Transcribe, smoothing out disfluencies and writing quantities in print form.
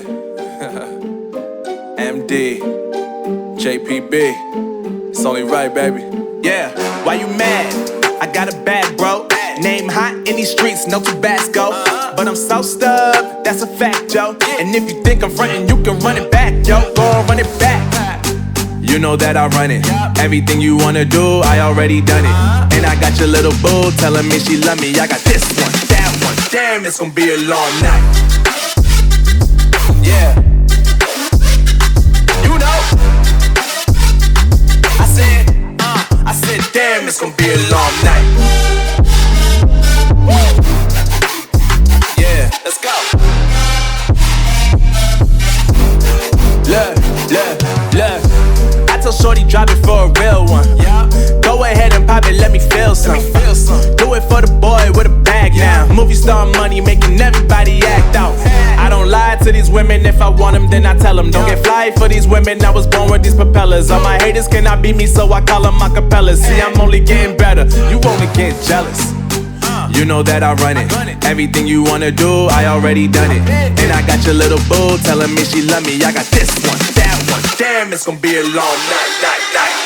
Yeah. MD, JPB. It's only right, baby. Yeah, why you mad? I got a bag, bro. Name hot in these streets, no Tabasco. But I'm so stubbed, that's a fact, yo. And if you think I'm frontin', you can run it back, yo. Go on, run it back. You know that I run it. Everything you wanna do, I already done it. And I got your little boo telling me she love me. I got this one, that one. Damn, it's gonna be a long night. Yeah. You know. I said, damn, it's gonna be a long night. Yeah, let's go. Look. I told shorty drop it for a real one. Go ahead and pop it, let me feel some. Do it for the boy with a bag now. Movie star money making everybody act out. I don't lie to these women, if I want them then I tell them. Don't get fly for these women, I was born with these propellers. All my haters cannot beat me, so I call them acapellas. See, I'm only getting better, you only get jealous. You know that I run it. Everything you wanna do, I already done it. And I got your little boo telling me she love me. I got this one, that one. Damn, it's gonna be a long night.